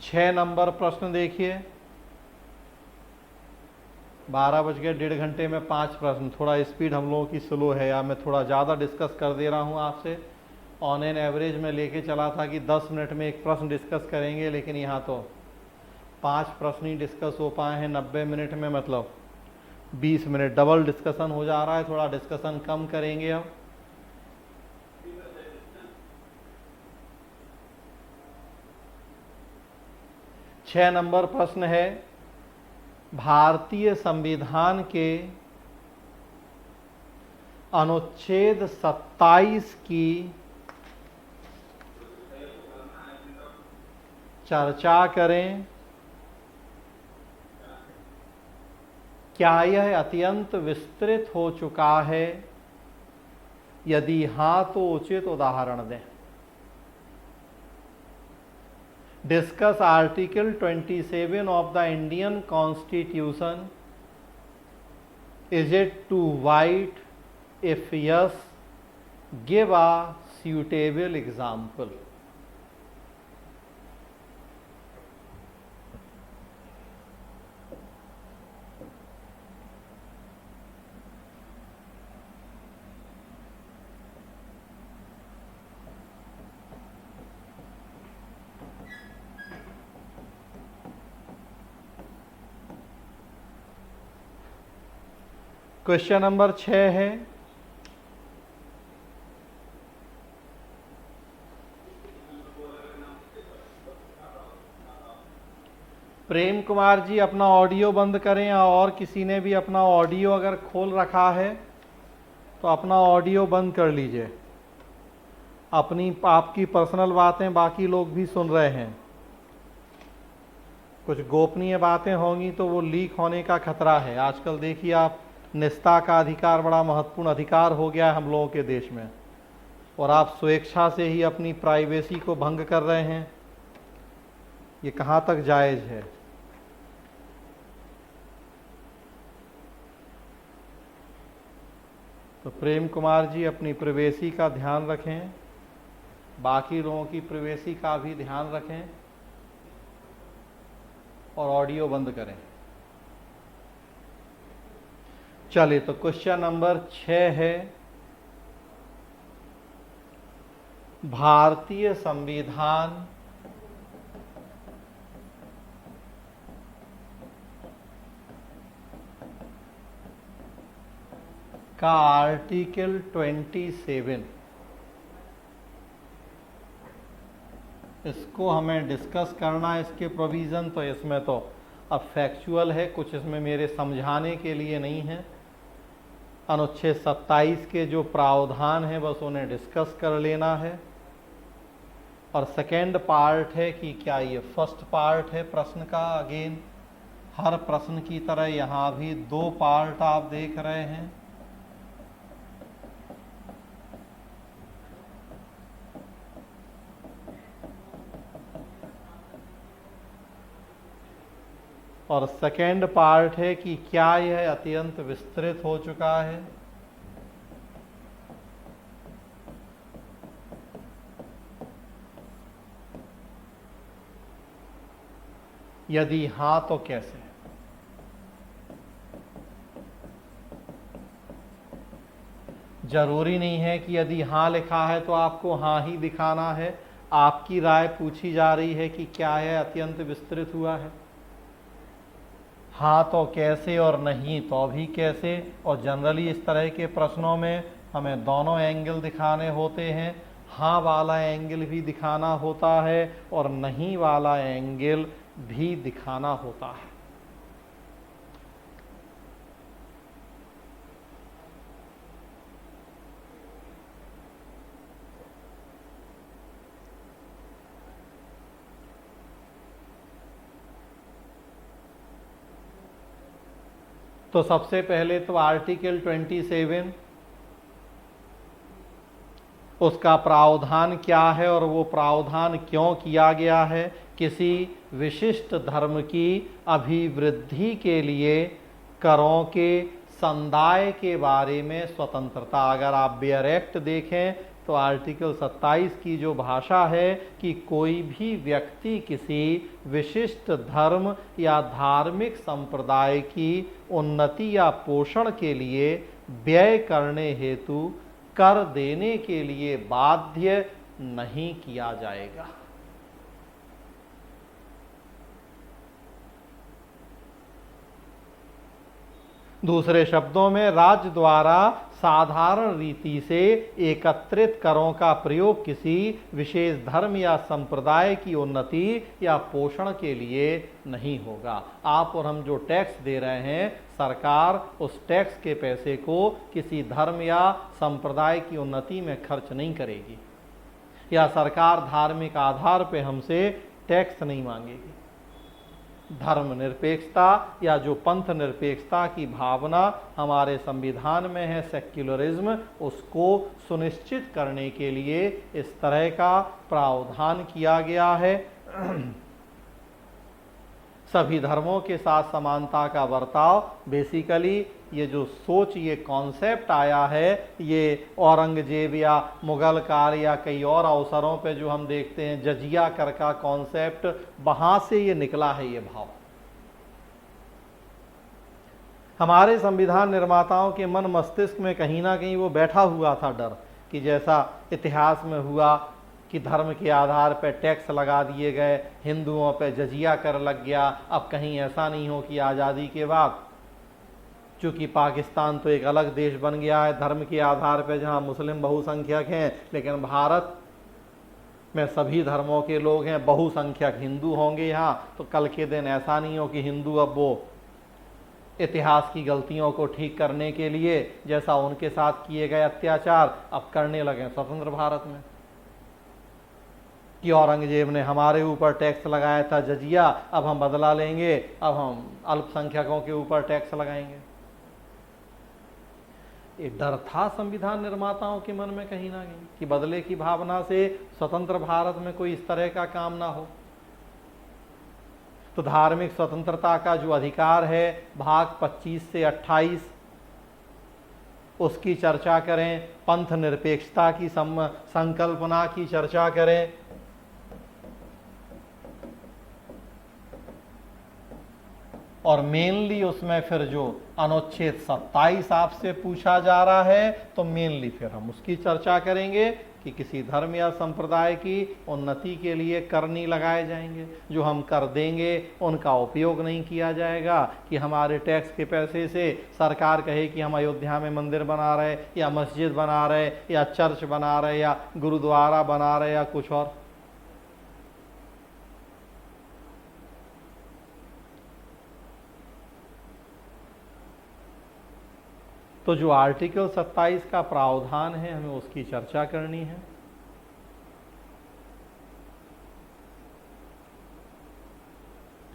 6 number प्रश्न देखिए। 12 बज गए, 1.5 घंटे में 5 प्रश्न। थोड़ा स्पीड हम लोगों की स्लो है, या मैं थोड़ा ज़्यादा डिस्कस कर दे रहा हूँ आपसे। ऑन एन एवरेज में लेके चला था कि 10 मिनट में एक प्रश्न डिस्कस करेंगे, लेकिन यहाँ तो 5 प्रश्न ही डिस्कस हो पाए हैं 90 मिनट में, मतलब 20 मिनट डबल डिस्कशन हो जा रहा है। थोड़ा डिस्कशन कम करेंगे अब। छह नंबर प्रश्न है, भारतीय संविधान के अनुच्छेद 27 की चर्चा करें। क्या यह अत्यंत विस्तृत हो चुका है? यदि हाँ तो उचित उदाहरण दें। Discuss article 27 of the Indian constitution. Is it too wide? If yes, give a suitable example. Question number 6 है, प्रेम कुमार जी अपना ऑडियो बंद करें, या और किसी ने भी अपना ऑडियो अगर खोल रखा है तो अपना ऑडियो बंद कर लीजिए। आपकी पर्सनल बातें बाकी लोग भी सुन रहे हैं। कुछ गोपनीय बातें होंगी तो वो लीक होने का खतरा है। आजकल देखिए आप, निजता का अधिकार बड़ा महत्वपूर्ण अधिकार हो गया है हम लोगों के देश में, और आप स्वेच्छा से ही अपनी प्राइवेसी को भंग कर रहे हैं। ये कहाँ तक जायज़ है? तो प्रेम कुमार जी अपनी प्राइवेसी का ध्यान रखें, बाकी लोगों की प्राइवेसी का भी ध्यान रखें, और ऑडियो बंद करें। चलिए, तो क्वेश्चन नंबर 6 है, भारतीय संविधान का आर्टिकल 27, इसको हमें डिस्कस करना है। इसके प्रोविज़न तो इसमें तो अब फैक्चुअल है, कुछ इसमें मेरे समझाने के लिए नहीं है। अनुच्छेद 27 के जो प्रावधान हैं बस उन्हें डिस्कस कर लेना है। और सेकेंड पार्ट है कि क्या ये फर्स्ट पार्ट है प्रश्न का। अगेन हर प्रश्न की तरह यहाँ भी 2 पार्ट आप देख रहे हैं। और सेकेंड पार्ट है कि क्या यह अत्यंत विस्तृत हो चुका है। यदि हाँ तो कैसे? जरूरी नहीं है कि यदि हाँ लिखा है तो आपको हाँ ही दिखाना है। आपकी राय पूछी जा रही है कि क्या यह अत्यंत विस्तृत हुआ है। हाँ तो कैसे, और नहीं तो भी कैसे। और जनरली इस तरह के प्रश्नों में हमें दोनों एंगल दिखाने होते हैं। हाँ वाला एंगल भी दिखाना होता है और नहीं वाला एंगल भी दिखाना होता है। तो सबसे पहले तो आर्टिकल 27, उसका प्रावधान क्या है और वो प्रावधान क्यों किया गया है। किसी विशिष्ट धर्म की अभिवृद्धि के लिए करों के संदाय के बारे में स्वतंत्रता। अगर आप बेयर एक्ट देखें तो तो आर्टिकल 27 की जो भाषा है कि कोई भी व्यक्ति किसी विशिष्ट धर्म या धार्मिक संप्रदाय की उन्नति या पोषण के लिए व्यय करने हेतु कर देने के लिए बाध्य नहीं किया जाएगा। दूसरे शब्दों में, राज्य द्वारा साधारण रीति से एकत्रित करों का प्रयोग किसी विशेष धर्म या संप्रदाय की उन्नति या पोषण के लिए नहीं होगा। आप और हम जो टैक्स दे रहे हैं, सरकार उस टैक्स के पैसे को किसी धर्म या संप्रदाय की उन्नति में खर्च नहीं करेगी, या सरकार धार्मिक आधार पे हमसे टैक्स नहीं मांगेगी। धर्म निरपेक्षता या जो पंथ निरपेक्षता की भावना हमारे संविधान में है, सेक्युलरिज्म, उसको सुनिश्चित करने के लिए इस तरह का प्रावधान किया गया है। सभी धर्मों के साथ समानता का बर्ताव, बेसिकली ये जो सोच, ये कॉन्सेप्ट आया है, ये औरंगजेब या मुगल काल या कई और अवसरों पे जो हम देखते हैं, जजिया कर का कॉन्सेप्ट, वहां से ये निकला है ये भाव। हमारे संविधान निर्माताओं के मन मस्तिष्क में कहीं ना कहीं वो बैठा हुआ था डर, कि जैसा इतिहास में हुआ कि धर्म के आधार पर टैक्स लगा दिए गए, हिंदुओं पे जजिया कर लग गया। अब कहीं ऐसा नहीं हो कि आज़ादी के बाद, चूँकि पाकिस्तान तो एक अलग देश बन गया है धर्म के आधार पर, जहाँ मुस्लिम बहुसंख्यक हैं, लेकिन भारत में सभी धर्मों के लोग हैं, बहुसंख्यक हिंदू होंगे यहाँ। तो कल के दिन ऐसा नहीं हो कि हिंदू अब वो इतिहास की गलतियों को ठीक करने के लिए जैसा उनके साथ किए गए अत्याचार अब करने लगे स्वतंत्र भारत में, कि औरंगजेब ने हमारे ऊपर टैक्स लगाया था जजिया, अब हम बदला लेंगे, अब हम अल्पसंख्यकों के ऊपर टैक्स लगाएंगे। ये डर था संविधान निर्माताओं के मन में कहीं ना कहीं कि बदले की भावना से स्वतंत्र भारत में कोई इस तरह का काम ना हो। तो धार्मिक स्वतंत्रता का जो अधिकार है, भाग 25 से 28, उसकी चर्चा करें, पंथ निरपेक्षता की संकल्पना की चर्चा करें, और मेनली उसमें फिर जो अनुच्छेद 27 आपसे पूछा जा रहा है, तो मेनली फिर हम उसकी चर्चा करेंगे कि किसी धर्म या संप्रदाय की उन्नति के लिए कर नहीं लगाए जाएंगे, जो हम कर देंगे उनका उपयोग नहीं किया जाएगा, कि हमारे टैक्स के पैसे से सरकार कहे कि हम अयोध्या में मंदिर बना रहे, या मस्जिद बना रहे, या चर्च बना रहे, या गुरुद्वारा बना रहे, या कुछ और। तो जो आर्टिकल 27 का प्रावधान है, हमें उसकी चर्चा करनी है।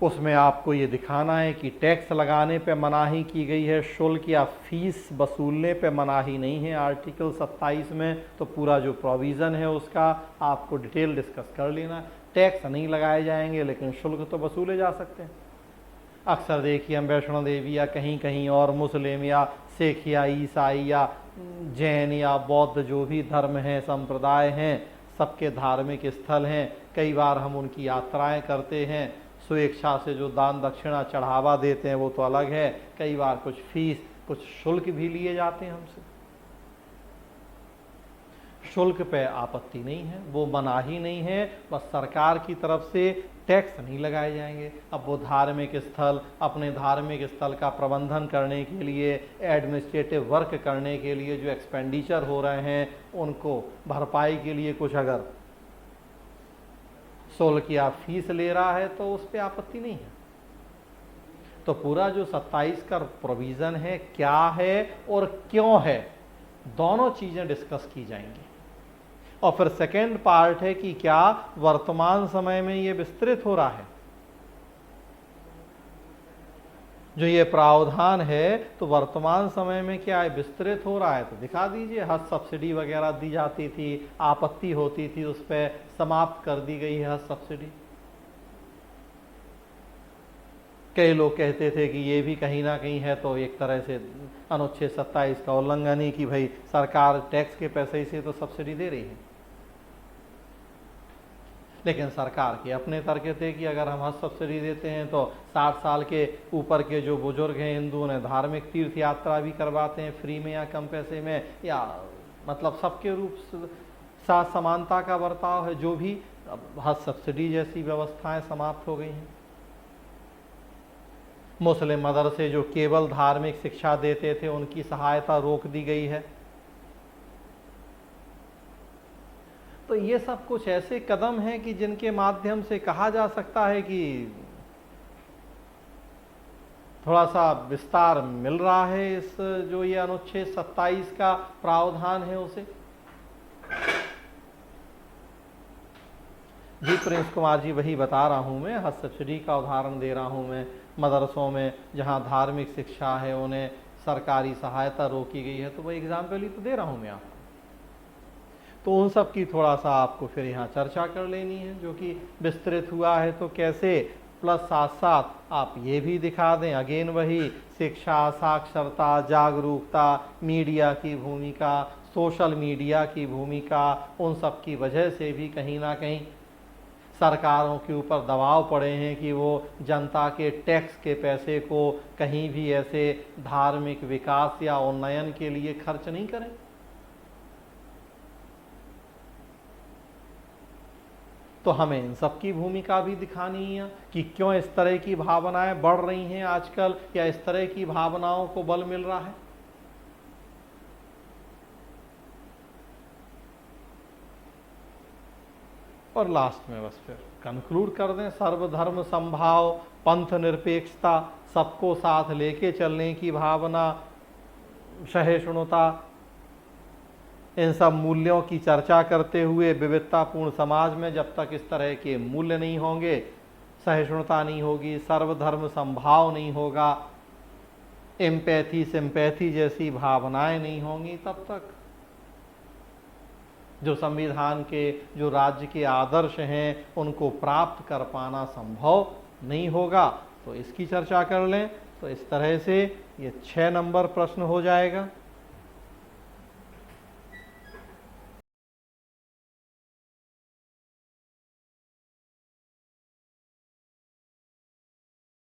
उसमें आपको ये दिखाना है कि टैक्स लगाने पे मनाही की गई है, शुल्क या फीस वसूलने पे मनाही नहीं है आर्टिकल 27 में। तो पूरा जो प्रोविज़न है उसका आपको डिटेल डिस्कस कर लेना। टैक्स नहीं लगाए जाएंगे, लेकिन शुल्क तो वसूले जा सकते हैं। अक्सर देखिए हम वैष्णो देवी या कहीं कहीं और मुस्लिम या सिख या ईसाई या जैन या बौद्ध जो भी धर्म हैं, संप्रदाय हैं, सबके धार्मिक स्थल हैं, कई बार हम उनकी यात्राएं करते हैं, स्वेच्छा से जो दान दक्षिणा चढ़ावा देते हैं वो तो अलग है, कई बार कुछ फीस कुछ शुल्क भी लिए जाते हैं हमसे। शुल्क पे आपत्ति नहीं है, वो मनाही नहीं है, बस सरकार की तरफ से टैक्स नहीं लगाए जाएंगे। अब वो धार्मिक स्थल, अपने धार्मिक स्थल का प्रबंधन करने के लिए, एडमिनिस्ट्रेटिव वर्क करने के लिए जो एक्सपेंडिचर हो रहे हैं, उनको भरपाई के लिए कुछ अगर शुल्क या फीस ले रहा है तो उस पर आपत्ति नहीं है। तो पूरा जो 27 का प्रोविज़न है, क्या है और क्यों है, दोनों चीज़ें डिस्कस की जाएंगी। और फिर सेकेंड पार्ट है कि क्या वर्तमान समय में ये विस्तृत हो रहा है, जो ये प्रावधान है, तो वर्तमान समय में क्या है विस्तृत हो रहा है। तो दिखा दीजिए, हज सब्सिडी वगैरह दी जाती थी, आपत्ति होती थी, उस पर समाप्त कर दी गई है हज सब्सिडी। कई लोग कहते थे कि ये भी कहीं ना कहीं है तो एक तरह से अनुच्छेद 27 का उल्लंघन ही, कि भाई सरकार टैक्स के पैसे से तो सब्सिडी दे रही है। लेकिन सरकार के अपने तर्क थे कि अगर हम हज सब्सिडी देते हैं तो 60 साल के ऊपर के जो बुजुर्ग हैं हिंदू, उन्हें धार्मिक तीर्थ यात्रा भी करवाते हैं फ्री में या कम पैसे में, या मतलब सबके रूप साथ समानता का बर्ताव है। जो भी हज सब्सिडी जैसी व्यवस्थाएं समाप्त हो गई हैं। मुस्लिम मदरसे जो केवल धार्मिक शिक्षा देते थे उनकी सहायता रोक दी गई है। तो ये सब कुछ ऐसे कदम हैं कि जिनके माध्यम से कहा जा सकता है कि थोड़ा सा विस्तार मिल रहा है इस जो ये अनुच्छेद 27 का प्रावधान है उसे। जी प्रिंस कुमार जी, वही बता रहा हूँ मैं, हज सब्सिडी का उदाहरण दे रहा हूँ मैं। मदरसों में जहाँ धार्मिक शिक्षा है उन्हें सरकारी सहायता रोकी गई है, तो वही एग्जाम्पल ही तो दे रहा हूँ मैं आपको। तो उन सब की थोड़ा सा आपको फिर यहाँ चर्चा कर लेनी है जो कि विस्तृत हुआ है तो कैसे, प्लस साथ साथ आप ये भी दिखा दें, अगेन वही शिक्षा, साक्षरता, जागरूकता, मीडिया की भूमिका, सोशल मीडिया की भूमिका, उन सब की वजह से भी कहीं ना कहीं सरकारों के ऊपर दबाव पड़े हैं कि वो जनता के टैक्स के पैसे को कहीं भी ऐसे धार्मिक विकास या उन्नयन के लिए खर्च नहीं करें। तो हमें इन सब की भूमिका भी दिखानी है कि क्यों इस तरह की भावनाएं बढ़ रही हैं आजकल, या इस तरह की भावनाओं को बल मिल रहा है। और लास्ट में बस फिर कंक्लूड कर दें, सर्वधर्म समभाव, पंथ निरपेक्षता, सबको साथ लेके चलने की भावना, सहिष्णुता, इन सब मूल्यों की चर्चा करते हुए विविधतापूर्ण समाज में जब तक इस तरह के मूल्य नहीं होंगे, सहिष्णुता नहीं होगी, सर्वधर्म समभाव नहीं होगा, एम्पैथी सिंपैथी जैसी भावनाएं नहीं होंगी, तब तक जो संविधान के, जो राज्य के आदर्श हैं उनको प्राप्त कर पाना संभव नहीं होगा। तो इसकी चर्चा कर लें। तो इस तरह से ये 6 नंबर प्रश्न हो जाएगा।